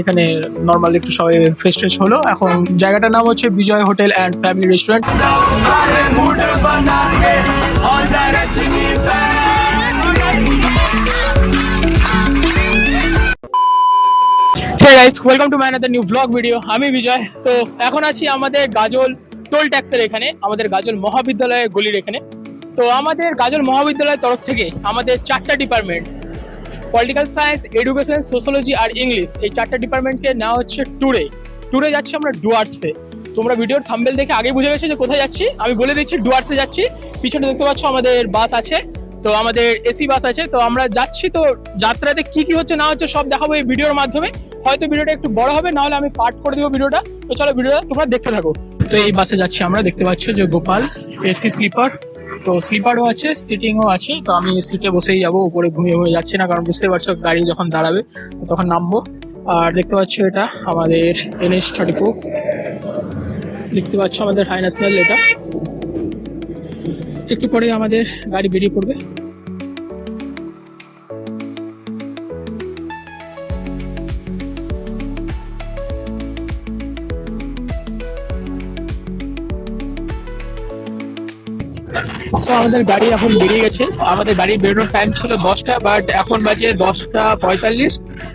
এখানে নর্মাল একটু সবাই ফ্রেশ ট্রেশ হলো। এখন জায়গাটার নাম হচ্ছে Bijoy hotel and family restaurant. Hey guys, welcome to my another new vlog video. আমি বিজয়। তো এখন আছি আমাদের গাজল টোল ট্যাক্সের এখানে, আমাদের গাজল মহাবিদ্যালয়ের গলির এখানে। তো আমাদের গাজল মহাবিদ্যালয়ের তরফ থেকে আমাদের 4টা department, political science, education, sociology আর ইংলিশ, এই 4টা ডিপার্টমেন্টকে নেওয়া হচ্ছে ট্যুরে যাচ্ছি আমরা ডুয়ার্সে। তোমরা ভিডিওর থাম্বনেল দেখে আগে বুঝে গেছো যে কোথায় যাচ্ছি। আমি বলে দিচ্ছি, ডুয়ার্সে যাচ্ছি। পিছনে দেখতে পাচ্ছ আমাদের বাস আছে, তো আমাদের এসি বাস আছে। তো আমরা যাচ্ছি, তো যাত্রাতে কি কি হচ্ছে না হচ্ছে সব দেখাবো এই ভিডিওর মাধ্যমে। হয়তো ভিডিওটা একটু বড় হবে, নাহলে আমি পার্ট করে দেবো ভিডিওটা। তো চলো ভিডিওটা তোমরা দেখতে থাকো। তো এই বাসে যাচ্ছি আমরা, দেখতে পাচ্ছ যে গোপাল এসি স্লিপার। তো স্লিপারও আছে, সিটিংও আছে। তো আমি সিটে বসেই যাবো, উপরে ঘুমিয়ে ঘুমিয়ে যাচ্ছি না, কারণ বুঝতে পারছো গাড়ি যখন দাঁড়াবে তখন নামবো। আর দেখতে পাচ্ছ এটা আমাদের NH34, দেখতে পাচ্ছ আমাদের হাই ন্যাশনাল। এটা একটু পরে আমাদের গাড়ি বেরিয়ে পড়বে। তো আমাদের গাড়ি এখন বেরিয়ে গেছে। আমাদের গাড়ি বেরোনোর টাইম ছিল 10টা, বাট এখন বাজে 10টা 45।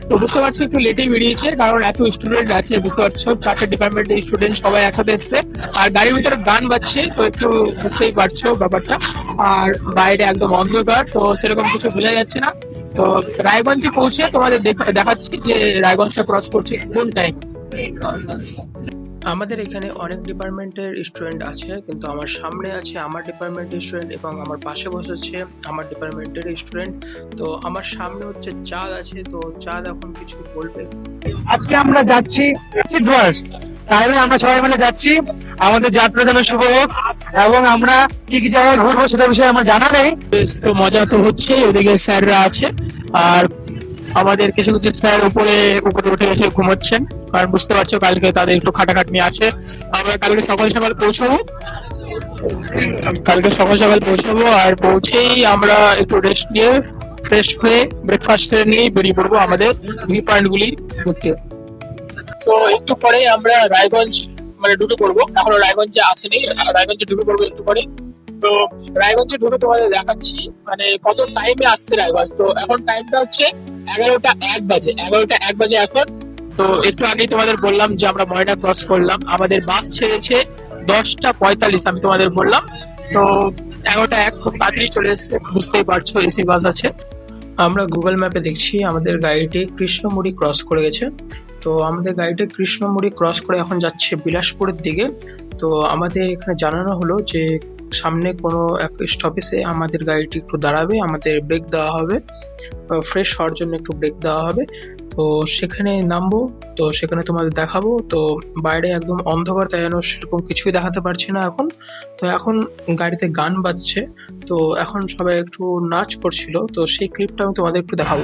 তো বুঝতে পারছো একটু লেটেই বেরিয়েছে, কারণ এত স্টুডেন্ট আছে। বুঝতে পারছো 4টে ডিপার্টমেন্টের স্টুডেন্ট সবাই একসাথে এসছে, আর গাড়ির ভিতরে গান বাজছে। তো একটু বুঝতেই পারছো ব্যাপারটা। আর বাইরে একদম অন্ধকার, তো সেরকম কিছু বোঝা যাচ্ছে না। তো রায়গঞ্জে পৌঁছে তোমাদের দেখাচ্ছি যে রায়গঞ্জটা ক্রস করছে কোন টাইম। আমাদের এখানে অনেক ডিপার্টমেন্টের স্টুডেন্ট আছে, কিন্তু আমার সামনে আছে আমার ডিপার্টমেন্টের স্টুডেন্ট এবং আমার পাশে বসেছে আমার ডিপার্টমেন্টের স্টুডেন্ট। তো আমার সামনে হচ্ছে চাঁদ আছে, তো চাঁদ এখন কিছু বলবে। আজকে আমরা যাচ্ছি ডুয়ার্স, তাহলে আমরা সবাই মিলে যাচ্ছি। আমাদের যাত্রা যেন শুভ হোক, এবং আমরা কি কি জায়গায় ঘুরবো সেটা বিষয়ে আমার জানা নেই। তো মজা তো হচ্ছে, ওদিকে স্যাররা আছে, আর আমাদের কিছু কিছু স্যার উপরে উঠে এসে ঘুমোচ্ছেন, কারণ বুঝতে পারছো কালকে তাদের একটু খাটাখাটনি আছে। আমরা কালকে সকাল সকাল পৌঁছাবো, আর পৌঁছেই আমরা একটু রেস্ট নিয়ে ফ্রেশ হয়ে ব্রেকফাস্ট নিয়েই বেরিয়ে পড়বো আমাদের ভিউ পয়েন্ট গুলি ঘুরতে। তো একটু পরে আমরা রায়গঞ্জ ঢুকে পড়বো। এখনো রায়গঞ্জে আসেনি, রায়গঞ্জে ঢুকে পড়বো একটু পরে। তো রায়গঞ্জে ঢুকে তোমাদের দেখাচ্ছি কত টাইমে আসছে রায়গঞ্জ। তো এখন টাইমটা হচ্ছে 11টা 1 বাজে, 11টা 1 বাজে এখন। তো একটু আগেই তোমাদের বললাম যে আমরা ময়না ক্রস করলাম, আমাদের বাস ছেড়েছে 10টা 45, আমি তোমাদের বললাম। তো 11টা 1 খুব তাড়াতাড়ি চলে এসছে, বুঝতেই পারছো এসি বাস আছে। আমরা গুগল ম্যাপে দেখছি আমাদের গাড়িটি কৃষ্ণমুড়ি ক্রস করে গেছে। তো আমাদের গাড়িটা কৃষ্ণমুড়ি ক্রস করে এখন যাচ্ছে বিলাসপুরের দিকে। তো আমাদের এখানে জানানো হলো যে সামনে কোনো এক স্টপেজে আমাদের গাড়িটি একটু দাঁড়াবে, আমাদের ব্রেক দেওয়া হবে, ফ্রেশ হওয়ার জন্য একটু ব্রেক দেওয়া হবে। তো সেখানে নামবো, তো সেখানে তোমাদের দেখাবো। তো বাইরে একদম অন্ধকার, তাই জন্য সেরকম কিছুই দেখাতে পারছি না এখন। তো এখন গাড়িতে গান বাজছে, তো এখন সবাই একটু নাচ করছিল, তো সেই ক্লিপটা আমি তোমাদের একটু দেখাবো।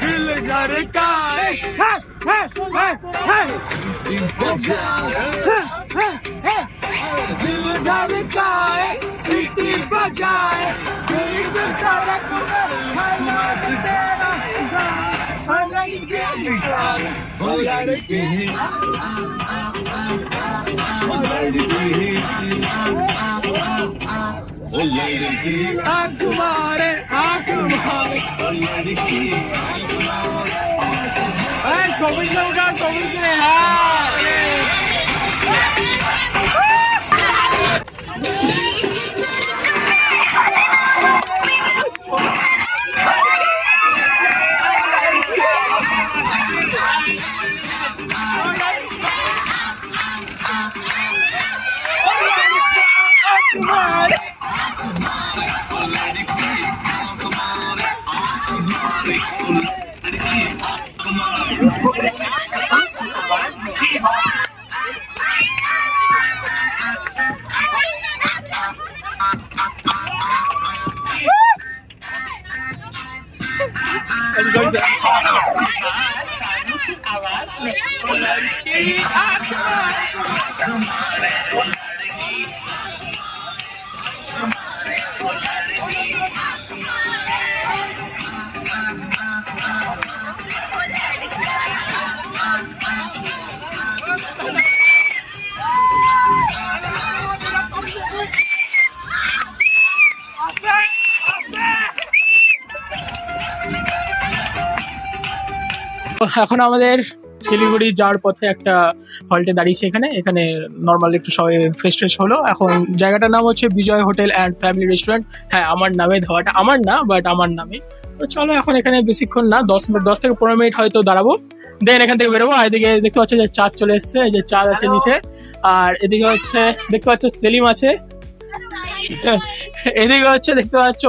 दिल धड़काए এখন আমাদের শিলিগুড়ি যাওয়ার পথে একটা হল্টে দাঁড়িয়েছে এখানে এখানে নর্মাল একটু সবাই ফ্রেশ ট্রেশ হলো। এখন জায়গাটার নাম হচ্ছে Bijoy hotel and family restaurant. হ্যাঁ, আমার নামে ধাবাটা, আমার না বাট আমার নামে। তো চলো এখন এখানে বেশিক্ষণ না, 10 থেকে 15 মিনিট হয়তো দাঁড়াবো, দেন এখান থেকে বেরোবো। আর এদিকে দেখতে পাচ্ছ যে চাঁদ চলে এসছে, এই যে চাঁদ আছে নিচে। আর এদিকে হচ্ছে দেখতে পাচ্ছ সেলিম আছে, এদিকে হচ্ছে দেখতে পাচ্ছ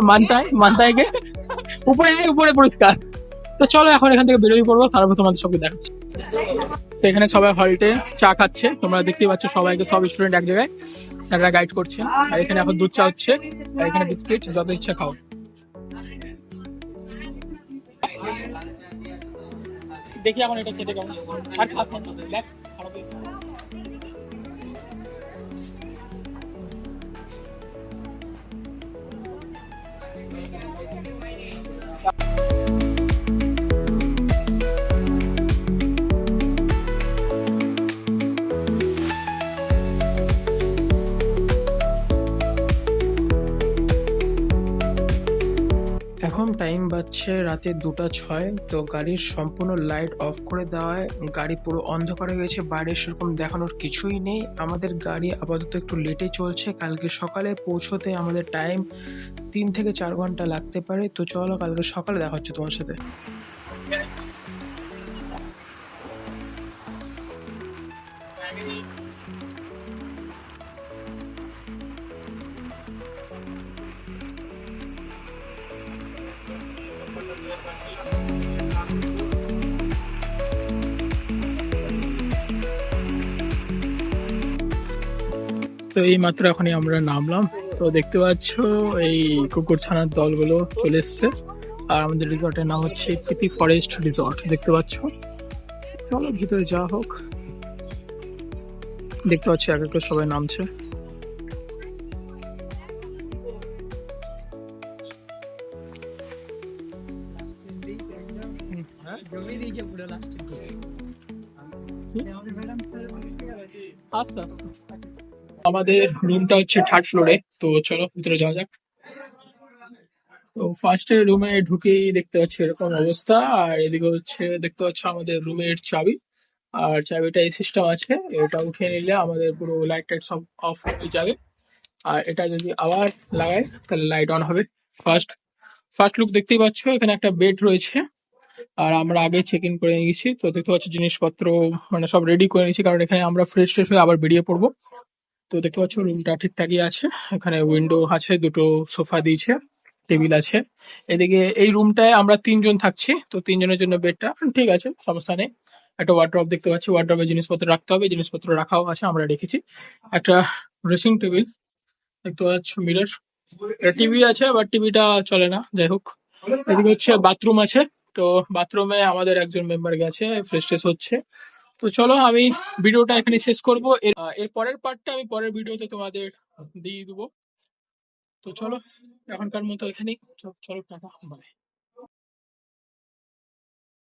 মান্তাইকে উপরে উপরে পরিষ্কার। তো চলো এখন এখান থেকে বেরোই পড়বো, তারপর তোমাদের সবকে দেখাচ্ছি। তো এখানে সবাই হল্টে চা খাচ্ছে, তোমরা দেখতেই পাচ্ছ সবাইকে, সব স্টুডেন্ট এক জায়গায়, স্যাররা গাইড করছে। আর এখানে এখন দুধ চা হচ্ছে, আর এখানে বিস্কিট, যত ইচ্ছা খাও। দেখি এখন এটা খেতে কেমন, আর খাস না দেখ খারাপ হয়ে যাবে। এখন টাইম বাজছে রাতে 2টা 6। তো গাড়ির সম্পূর্ণ লাইট অফ করে দেওয়ায় গাড়ি পুরো অন্ধকার হয়ে গেছে, বাইরে সেরকম দেখানোর কিছুই নেই। আমাদের গাড়ি আপাতত একটু লেটে চলছে, কালকে সকালে পৌঁছতে আমাদের টাইম 3 থেকে 4 ঘন্টা লাগতে পারে। তো চলো কালকে সকালে দেখা হচ্ছে তোমার সাথে। তো এই মাত্র এখনই আমরা নামলাম। তো দেখতে পাচ্ছ এই কুকুরছানার দলগুলো চলে এসছে। আর আমাদের রিসর্টের নাম হচ্ছে প্রীতি ফরেস্ট রিসর্ট, দেখতে পাচ্ছ। চলো ভিতরে যাওয়া হোক। দেখতে পাচ্ছি এক এক করে সবাই নামছে। আচ্ছা, আমাদের রুমটা হচ্ছে 3rd ফ্লোরে। তো চলো ভিতরে যাওয়া যাক। তো ফার্স্টে রুমে ঢুকেই দেখতে পাচ্ছি এরকম অবস্থা। আর এদিকে হচ্ছে দেখতে পাচ্ছ আমাদের রুমের চাবি। আর চাবিটা এই সিস্টেম আছে, এটা উঠিয়ে নিলে আমাদের পুরো লাইট টাইট সব অফ হয়ে যাবে। আর এটা যদি আবার লাগাই তাহলে লাইট অন হবে। ফার্স্ট ফার্স্ট লুক দেখতেই পাচ্ছ, এখানে একটা বেড রয়েছে। আর আমরা আগে চেক ইন করে নিয়ে গেছি। তো দেখতে পাচ্ছ জিনিসপত্র মানে সব রেডি করে নিয়েছি, কারণ এখানে আমরা ফ্রেশ ট্রেশ হয়ে আবার বেরিয়ে পড়বো। তো দেখতে পাচ্ছ রুমটা ঠিকঠাকই আছে। এখানে উইন্ডো আছে, দুটো সোফা দিয়েছে, টেবিল আছে। এদিকে এই রুমটায় আমরা 3 জন থাকছি, তো 3 জনের জন্য বেডটা ঠিক আছে, সমস্যা নেই। একটা ওয়ার্ড্রপ দেখতে পাচ্ছি, ওয়ার্ড্রপে জিনিসপত্র রাখতে হবে, জিনিসপত্র রাখাও আছে, আমরা রেখেছি। একটা ড্রেসিং টেবিল দেখতে পাচ্ছ, মিরর, টিভি আছে বাট টিভিটা চলে না, যাই হোক। এদিকে হচ্ছে বাথরুম আছে, তো বাথরুমে আমাদের একজন মেম্বার গেছে, ফ্রেশ ট্রেশ হচ্ছে। তো চলো আমি ভিডিওটা এখানে শেষ করবো। এর পরের পার্টটা আমি পরের ভিডিওতে তোমাদের দিয়ে দেবো। তো চলো এখনকার মতো এখানেই, চলো টাটা, বাই।